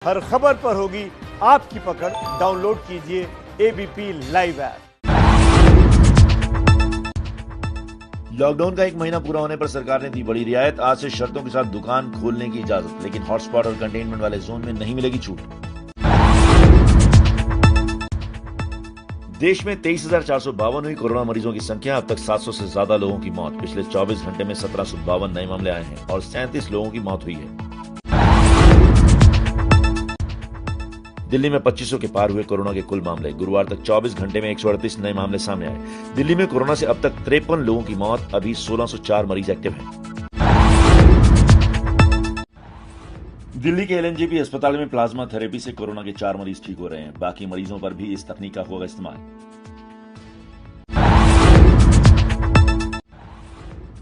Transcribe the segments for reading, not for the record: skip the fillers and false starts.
हर खबर पर होगी आपकी पकड़। डाउनलोड कीजिए एबीपी लाइव ऐप। लॉकडाउन का एक महीना पूरा होने पर सरकार ने दी बड़ी रियायत। आज से शर्तों के साथ दुकान खोलने की इजाजत, लेकिन हॉटस्पॉट और कंटेनमेंट वाले जोन में नहीं मिलेगी छूट। देश में 23,452 हुई कोरोना मरीजों की संख्या। अब तक 700 से ज्यादा लोगों की मौत। पिछले 24 घंटे में 1752 नए मामले आए हैं और 37 लोगों की मौत हुई है। दिल्ली में 2500 के पार हुए कोरोना के कुल मामले। गुरुवार तक 24 घंटे में 138 नए मामले सामने आए। दिल्ली में कोरोना से अब तक 53 लोगों की मौत। अभी 1604 मरीज एक्टिव हैं। दिल्ली के एलएनजेपी अस्पताल में प्लाज्मा थेरेपी से कोरोना के 4 मरीज ठीक हो रहे हैं। बाकी मरीजों पर भी इस तकनीक का होगा इस्तेमाल।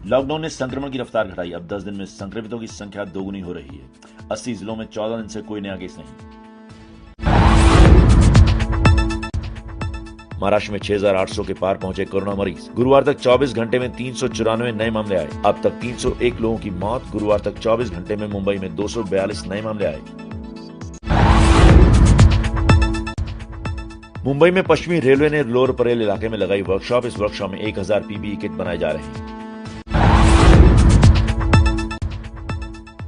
लॉकडाउन ने संक्रमण की रफ्तार घटाई। अब 10 दिन में संक्रमितों की संख्या दोगुनी हो रही है। 80 जिलों में 14 दिन से कोई नया केस नहीं। महाराष्ट्र में 6,800 के पार पहुंचे कोरोना मरीज। गुरुवार तक 24 घंटे में 394 नए मामले आए। अब तक 301 लोगों की मौत। गुरुवार तक 24 घंटे में मुंबई में 242 नए मामले आए। मुंबई में पश्चिमी रेलवे ने लोअर परेल इलाके में लगाई वर्कशॉप। इस वर्कशॉप में 1000 पीपीई किट बनाए जा रहे हैं।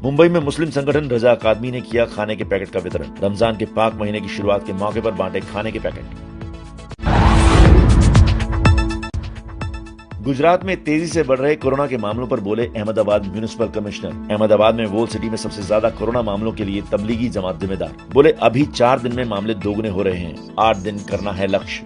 मुंबई में मुस्लिम संगठन रजा अकादमी ने किया खाने के पैकेट का वितरण। रमजान के पाक महीने की शुरुआत के मौके पर बांटे खाने के पैकेट। गुजरात में तेजी से बढ़ रहे कोरोना के मामलों पर बोले अहमदाबाद म्युनिसिपल कमिश्नर। अहमदाबाद में वोल सिटी में सबसे ज्यादा कोरोना मामलों के लिए तबलीगी जमात जिम्मेदार। बोले अभी 4 दिन में मामले दोगुने हो रहे हैं। 8 दिन करना है लक्ष्य।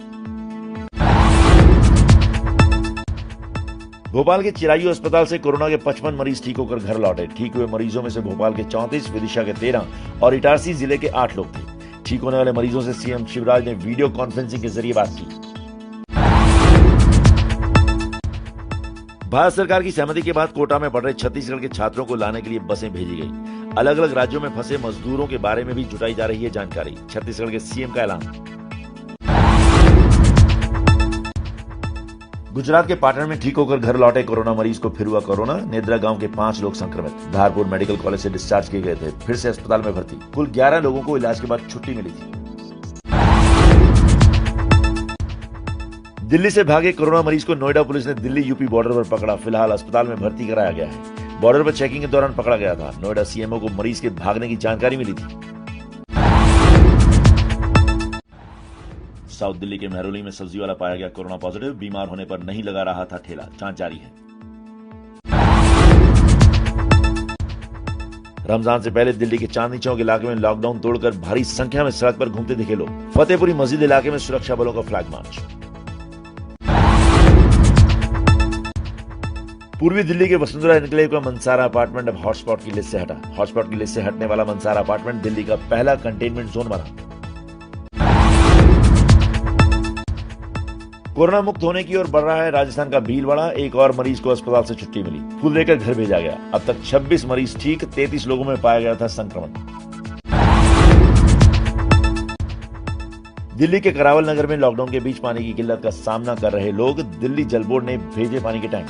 भोपाल के चिरायू अस्पताल से कोरोना के 55 मरीज ठीक होकर घर लौटे। ठीक हुए मरीजों में से भोपाल के 34, विदिशा के 13 और इटारसी जिले के 8 लोग थे। ठीक होने वाले मरीजों से सीएम शिवराज ने वीडियो कॉन्फ्रेंसिंग के जरिए बात की। भारत सरकार की सहमति के बाद कोटा में पढ़ रहे छत्तीसगढ़ के छात्रों को लाने के लिए बसें भेजी गई। अलग अलग राज्यों में फंसे मजदूरों के बारे में भी जुटाई जा रही है जानकारी। छत्तीसगढ़ के सीएम का ऐलान। गुजरात के पाटन में ठीक होकर घर लौटे कोरोना मरीज को फिर हुआ कोरोना। नेद्रा गांव के 5 लोग संक्रमित। धारपुर मेडिकल कॉलेज से डिस्चार्ज किए गए थे, फिर से अस्पताल में भर्ती। कुल 11 लोगों को इलाज के बाद छुट्टी मिली थी। दिल्ली से भागे कोरोना मरीज को नोएडा पुलिस ने दिल्ली यूपी बॉर्डर पर पकड़ा। फिलहाल अस्पताल में भर्ती कराया गया है। बॉर्डर पर चेकिंग के दौरान पकड़ा गया था। नोएडा सीएमओ को मरीज के भागने की जानकारी मिली थी। साउथ दिल्ली के मेहरौली में सब्जी वाला पाया गया कोरोना पॉजिटिव। बीमार होने पर नहीं लगा रहा था ठेला। जांच जारी है। रमजान से पहले दिल्ली के चांदनी चौक इलाके में लॉकडाउन तोड़कर भारी संख्या में सड़क पर घूमते दिखे लोग। फतेहपुरी मस्जिद इलाके में सुरक्षा बलों का फ्लैग मार्च। पूर्वी दिल्ली के वसुंधरा एनक्लेव का मनसारा अपार्टमेंट अब हॉटस्पॉट की लिस्ट से हटा। हॉटस्पॉट की लिस्ट से हटने वाला मनसारा अपार्टमेंट दिल्ली का पहला कंटेनमेंट जोन बना। कोरोना मुक्त होने की ओर बढ़ रहा है राजस्थान का भीलवाड़ा। एक और मरीज को अस्पताल से छुट्टी मिली। फूल देकर घर भेजा गया। अब तक 26 मरीज ठीक। 33 लोगों में पाया गया था संक्रमण। दिल्ली के करावल नगर में लॉकडाउन के बीच पानी की किल्लत का सामना कर रहे लोग। दिल्ली जल बोर्ड ने भेजे पानी के टैंक।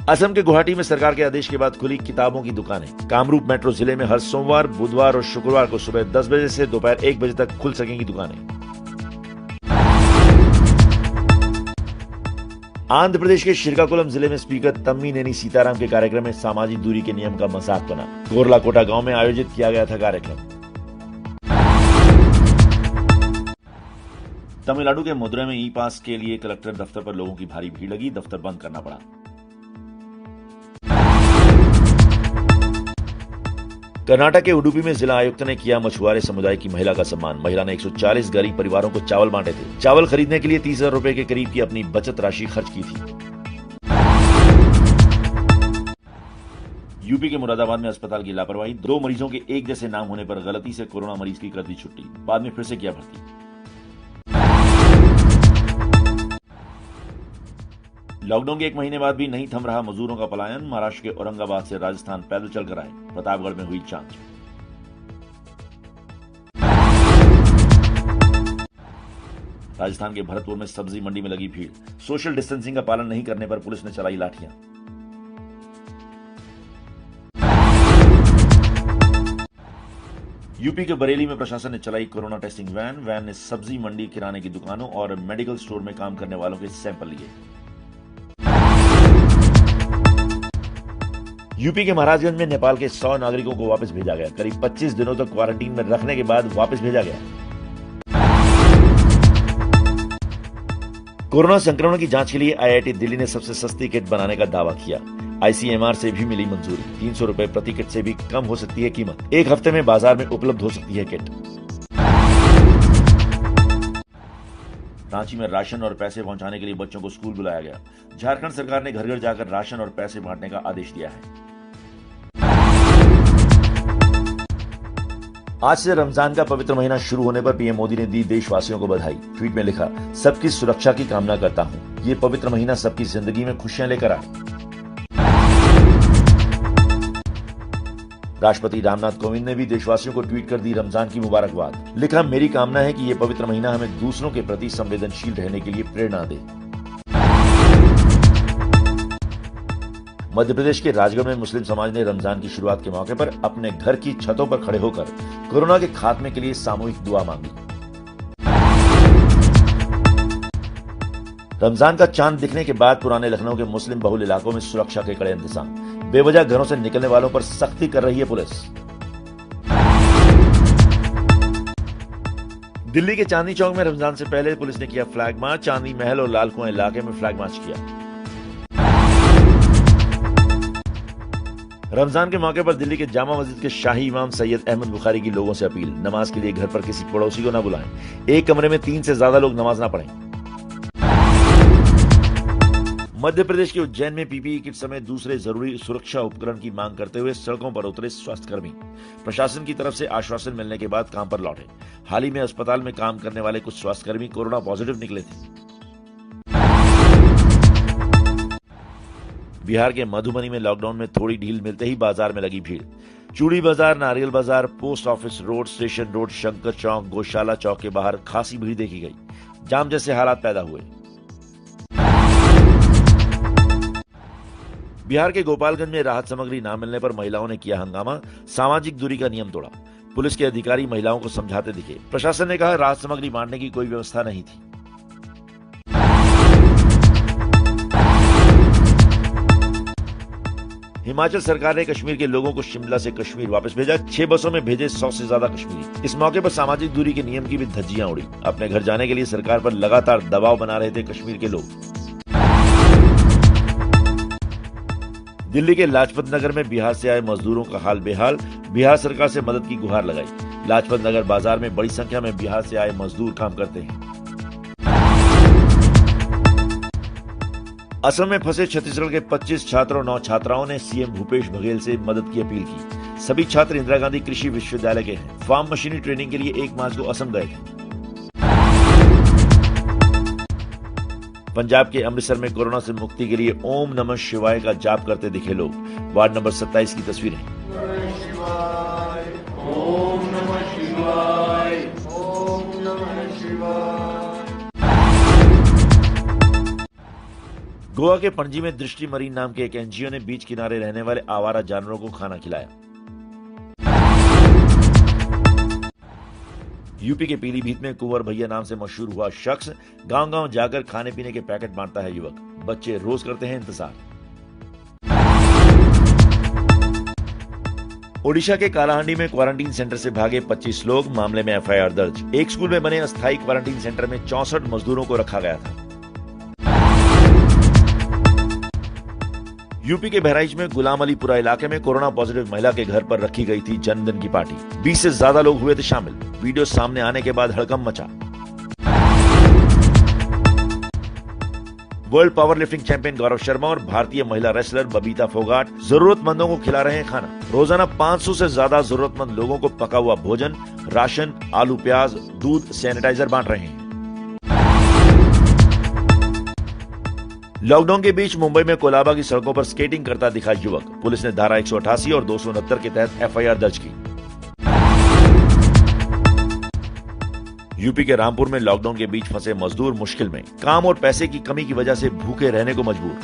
असम के गुवाहाटी में सरकार के आदेश के बाद खुली किताबों की दुकानें। कामरूप मेट्रो जिले में हर सोमवार, बुधवार और शुक्रवार को सुबह 10 बजे से दोपहर 1 बजे तक खुल सकेंगी दुकानें। आंध्र प्रदेश के श्रीकाकुलम जिले में स्पीकर तम्मीनेनी सीताराम के कार्यक्रम में सामाजिक दूरी के नियम का मजाक बना। गोरलाकोटा गांव में आयोजित किया गया था कार्यक्रम। तमिलनाडु के मदुरै में ई पास के लिए कलेक्टर दफ्तर पर लोगों की भारी भीड़ लगी। दफ्तर बंद करना पड़ा। कर्नाटक के उडुपी में जिला आयुक्त ने किया मछुआरे समुदाय की महिला का सम्मान। महिला ने 140 गरीब परिवारों को चावल बांटे थे। चावल खरीदने के लिए 30,000 रुपए के करीब की अपनी बचत राशि खर्च की थी। यूपी के मुरादाबाद में अस्पताल की लापरवाही। 2 मरीजों के एक जैसे नाम होने पर गलती से कोरोना मरीज की कर दी छुट्टी। बाद में फिर से किया भर्ती। लॉकडाउन के 1 महीने बाद भी नहीं थम रहा मजदूरों का पलायन। महाराष्ट्र के औरंगाबाद से राजस्थान पैदल चलकर आए। प्रतापगढ़ में हुई जांच। राजस्थान के भरतपुर में सब्जी मंडी में लगी भीड़। सोशल डिस्टेंसिंग का पालन नहीं करने पर पुलिस ने चलाई लाठियां। यूपी के बरेली में प्रशासन ने चलाई कोरोना टेस्टिंग वैन ने सब्जी मंडी, किराने की दुकानों और मेडिकल स्टोर में काम करने वालों के सैंपल लिए। यूपी के महाराजगंज में नेपाल के 100 नागरिकों को वापस भेजा गया। करीब 25 दिनों तक क्वारंटीन में रखने के बाद वापस भेजा गया। कोरोना संक्रमण की जांच के लिए आईआईटी दिल्ली ने सबसे सस्ती किट बनाने का दावा किया। आईसीएमआर से भी मिली मंजूरी। 300 रुपए प्रति किट से भी कम हो सकती है कीमत। एक हफ्ते में बाजार में उपलब्ध हो सकती है किट। रांची में राशन और पैसे पहुंचाने के लिए बच्चों को स्कूल बुलाया गया। झारखंड सरकार ने घर घर जाकर राशन और पैसे बांटने का आदेश दिया है। आज से रमजान का पवित्र महीना शुरू होने पर पीएम मोदी ने दी देशवासियों को बधाई। ट्वीट में लिखा, सबकी सुरक्षा की कामना करता हूं। ये पवित्र महीना सबकी जिंदगी में खुशियां लेकर आए। राष्ट्रपति रामनाथ कोविंद ने भी देशवासियों को ट्वीट कर दी रमजान की मुबारकबाद। लिखा, मेरी कामना है कि ये पवित्र महीना हमें दूसरों के प्रति संवेदनशील रहने के लिए प्रेरणा दे। मध्य प्रदेश के राजगढ़ में मुस्लिम समाज ने रमजान की शुरुआत के मौके पर अपने घर की छतों पर खड़े होकर कोरोना के खात्मे के लिए सामूहिक दुआ मांगी। रमजान का चांद दिखने के बाद पुराने लखनऊ के मुस्लिम बहुल इलाकों में सुरक्षा के कड़े इंतजाम। बेवजह घरों से निकलने वालों पर सख्ती कर रही है पुलिस। दिल्ली के चांदनी चौक में रमजान से पहले पुलिस ने किया फ्लैग मार्च। चांदनी महल और लाल कुआं इलाके में फ्लैग मार्च किया। रमजान के मौके पर दिल्ली के जामा मस्जिद के शाही इमाम सैयद अहमद बुखारी की लोगों से अपील, नमाज के लिए घर पर किसी पड़ोसी को न बुलाएं। एक कमरे में 3 से ज्यादा लोग नमाज ना पढ़ें। मध्य प्रदेश के उज्जैन में पीपीई किट समेत दूसरे जरूरी सुरक्षा उपकरण की मांग करते हुए सड़कों पर उतरे स्वास्थ्यकर्मी। प्रशासन की तरफ से आश्वासन मिलने के बाद काम पर लौटे। हाल ही में अस्पताल में काम करने वाले कुछ स्वास्थ्यकर्मी कोरोना पॉजिटिव निकले थे। बिहार के मधुबनी में लॉकडाउन में थोड़ी ढील मिलते ही बाजार में लगी भीड़। चूड़ी Bazar, Nariyal Bazar, post office road, station road, Shankar Chowk, Gaushala Chowk के बाहर खासी भीड़ देखी गई। जाम जैसे हालात पैदा हुए। बिहार के गोपालगंज में राहत सामग्री न मिलने पर महिलाओं ने किया हंगामा। सामाजिक दूरी का नियम तोड़ा। पुलिस के अधिकारी महिलाओं को समझाते दिखे। प्रशासन ने कहा राहत सामग्री बांटने की कोई व्यवस्था नहीं थी। हिमाचल सरकार ने कश्मीर के लोगों को शिमला से कश्मीर वापस भेजा। 6 बसों में भेजे 100 से ज्यादा कश्मीरी। इस मौके पर सामाजिक दूरी के नियम की भी धज्जियां उड़ी। अपने घर जाने के लिए सरकार पर लगातार दबाव बना रहे थे कश्मीर के लोग। दिल्ली के लाजपत नगर में बिहार से आए मजदूरों का हाल बेहाल। बिहार सरकार से मदद की गुहार लगाई। लाजपत नगर बाजार में बड़ी संख्या में बिहार से आए मजदूर काम करते हैं। असम में फंसे छत्तीसगढ़ के 25 छात्रों 9 छात्राओं ने सीएम भूपेश बघेल से मदद की अपील की। सभी छात्र इंदिरा गांधी कृषि विश्वविद्यालय के हैं। फार्म मशीनरी ट्रेनिंग के लिए 1 मार्च को असम गए थे। पंजाब के अमृतसर में कोरोना से मुक्ति के लिए ओम नमः शिवाय का जाप करते दिखे लोग। वार्ड नंबर 27 की तस्वीरें। ओम नमः शिवाय, ओम नमः शिवाय। गोवा के पणजी में दृष्टि मरीन नाम के एक एनजीओ ने बीच किनारे रहने वाले आवारा जानवरों को खाना खिलाया। यूपी के पीलीभीत में कुंवर भैया नाम से मशहूर हुआ शख्स गांव-गांव जाकर खाने पीने के पैकेट बांटता है युवक। बच्चे रोज करते हैं इंतजार। ओडिशा के कालाहांडी में क्वारंटीन सेंटर से भागे 25 लोग। मामले में एफआईआर दर्ज। एक स्कूल में बने अस्थायी क्वारंटीन सेंटर में 64 मजदूरों को रखा गया था। यूपी के बहराइच में गुलाम अलीपुरा इलाके में कोरोना पॉजिटिव महिला के घर पर रखी गई थी जन्मदिन की पार्टी। 20 से ज्यादा लोग हुए थे शामिल। वीडियो सामने आने के बाद हड़कंप मचा। World power lifting champion Gaurav Sharma और भारतीय महिला रेसलर बबीता फोगाट जरूरतमंदों को खिला रहे हैं खाना। रोजाना 500 से ज्यादा जरूरतमंद लोगों को पका हुआ भोजन, राशन, आलू, प्याज, दूध, सैनिटाइजर बांट रहे हैं। लॉकडाउन के बीच मुंबई में कोलाबा की सड़कों पर स्केटिंग करता दिखा युवक। पुलिस ने धारा 188 और 269 के तहत एफआईआर दर्ज की। यूपी के रामपुर में लॉकडाउन के बीच फंसे मजदूर मुश्किल में। काम और पैसे की कमी की वजह से भूखे रहने को मजबूर।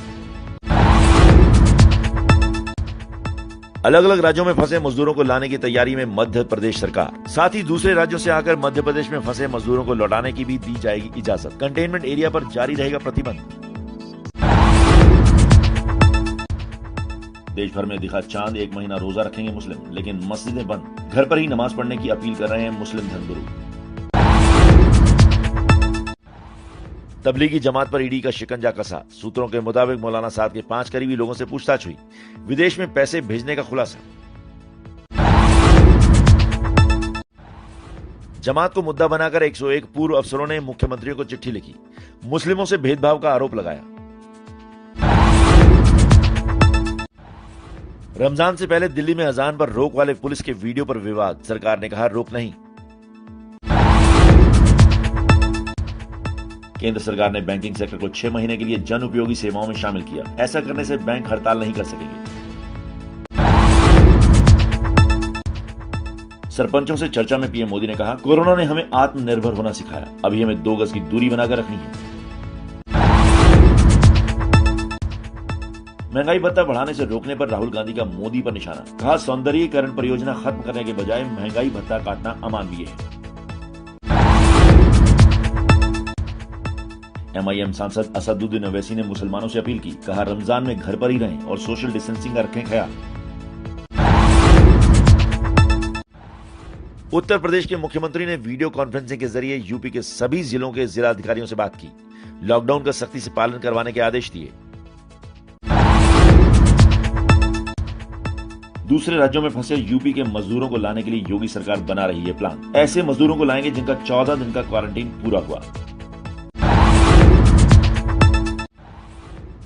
अलग अलग राज्यों में फंसे मजदूरों को लाने की तैयारी में मध्य प्रदेश सरकार। साथ ही दूसरे राज्यों से आकर मध्य प्रदेश में फंसे मजदूरों को लौटाने की भी दी जाएगी इजाजत। कंटेनमेंट एरिया पर जारी रहेगा प्रतिबंध। देश भर में दिखा चांद, 1 महीना रोजा रखेंगे मुस्लिम, लेकिन मस्जिदें बंद। घर पर ही नमाज पढ़ने की अपील कर रहे हैं मुस्लिम धर्मगुरु। तबलीगी जमात पर ईडी का शिकंजा कसा। सूत्रों के मुताबिक मौलाना साद के 5 करीबी लोगों से पूछताछ हुई। विदेश में पैसे भेजने का खुलासा। जमात को मुद्दा बनाकर 101 पूर्व अफसरों ने मुख्यमंत्रियों को चिट्ठी लिखी। मुस्लिमों से भेदभाव का आरोप लगाया। रमजान से पहले दिल्ली में अजान पर रोक वाले पुलिस के वीडियो पर विवाद। सरकार ने कहा रोक नहीं। केंद्र सरकार ने बैंकिंग सेक्टर को 6 महीने के लिए जन उपयोगी सेवाओं में शामिल किया। ऐसा करने से बैंक हड़ताल नहीं कर सकेंगे। सरपंचों से चर्चा में पीएम मोदी ने कहा, कोरोना ने हमें आत्मनिर्भर होना सिखाया। अभी हमें 2 गज की दूरी बनाकर रखनी है। महंगाई भत्ता बढ़ाने से रोकने पर राहुल गांधी का मोदी पर निशाना। कहा, सौंदर्यीकरण परियोजना खत्म करने के बजाय महंगाई भत्ता काटना अमानवीय है। एमआईएम सांसद असदुद्दीन ओवैसी ने मुसलमानों से अपील की। कहा, रमजान में घर पर ही रहें और सोशल डिस्टेंसिंग का रखें ख्याल। उत्तर प्रदेश के मुख्यमंत्री ने वीडियो कॉन्फ्रेंसिंग के जरिए यूपी के सभी जिलों के जिलाधिकारियों से बात की। लॉकडाउन का सख्ती से पालन करवाने के आदेश दिए। दूसरे राज्यों में फंसे यूपी के मजदूरों को लाने के लिए योगी सरकार बना रही है प्लान। ऐसे मजदूरों को लाएंगे जिनका 14 दिन का क्वारंटीन पूरा हुआ।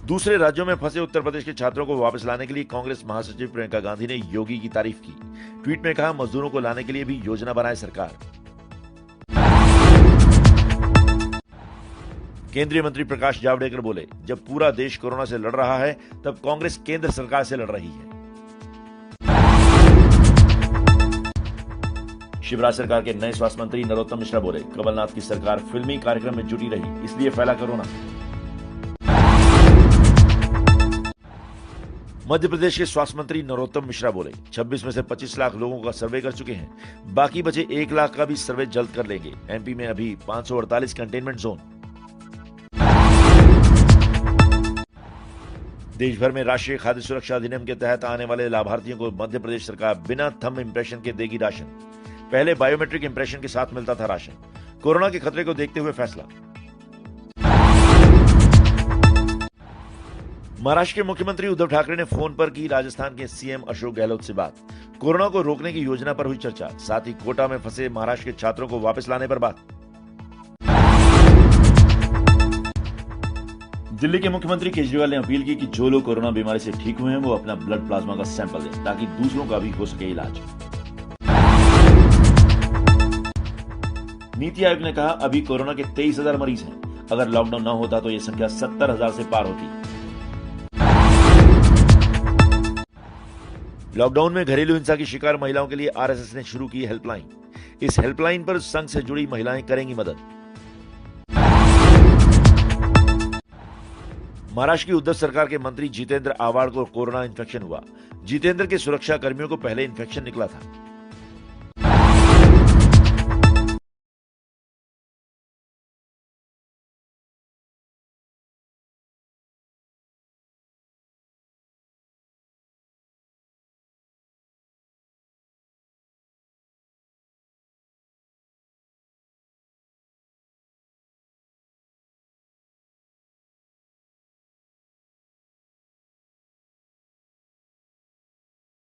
दूसरे राज्यों में फंसे उत्तर प्रदेश के छात्रों को वापस लाने के लिए कांग्रेस महासचिव प्रियंका गांधी ने योगी की तारीफ की। ट्वीट में कहा, मजदूरों को लाने के लिए भी योजना बनाए सरकार। केंद्रीय मंत्री प्रकाश जावड़ेकर बोले, जब पूरा देश कोरोना से लड़ रहा है तब कांग्रेस केंद्र सरकार से लड़ रही है। शिवराज सरकार के नए स्वास्थ्य मंत्री नरोत्तम मिश्रा बोले, कमलनाथ की सरकार फिल्मी कार्यक्रम में जुटी रही, इसलिए फैला कोरोना। मध्य प्रदेश के स्वास्थ्य मंत्री नरोत्तम मिश्रा बोले, 26 में से 25 लाख लोगों का सर्वे कर चुके हैं। बाकी बचे 1 लाख का भी सर्वे जल्द कर लेंगे। एमपी में अभी 548 कंटेनमेंट जोन। देश भर में राष्ट्रीय खाद्य सुरक्षा अधिनियम के तहत आने वाले लाभार्थियों को मध्य प्रदेश सरकार बिना थंब इंप्रेशन के देगी राशन। पहले बायोमेट्रिक इंप्रेशन के साथ मिलता था राशन। कोरोना के खतरे को देखते हुए फैसला। महाराष्ट्र के मुख्यमंत्री उद्धव ठाकरे ने फोन पर की राजस्थान के सीएम अशोक गहलोत से बात। कोरोना को रोकने की योजना पर हुई चर्चा। साथ ही कोटा में फंसे महाराष्ट्र के छात्रों को वापस लाने पर बात। दिल्ली के मुख्यमंत्री केजरीवाल ने अपील की कि जो लोग कोरोना बीमारी से ठीक हुए हैं वो अपना ब्लड प्लाज्मा का सैंपल दें ताकि दूसरों का भी हो सके इलाज। नीति आयोग ने कहा, अभी कोरोना के 23,000 मरीज हैं। अगर लॉकडाउन न होता तो यह संख्या 70,000 से पार होती। लॉकडाउन में घरेलू हिंसा की शिकार महिलाओं के लिए आरएसएस ने शुरू की हेल्पलाइन। इस हेल्पलाइन पर संघ से जुड़ी महिलाएं करेंगी मदद। महाराष्ट्र की उद्धव सरकार के मंत्री जितेंद्र आव्हाड को कोरोना इंफेक्शन हुआ। जितेंद्र के सुरक्षा कर्मियों को पहले इंफेक्शन निकला था।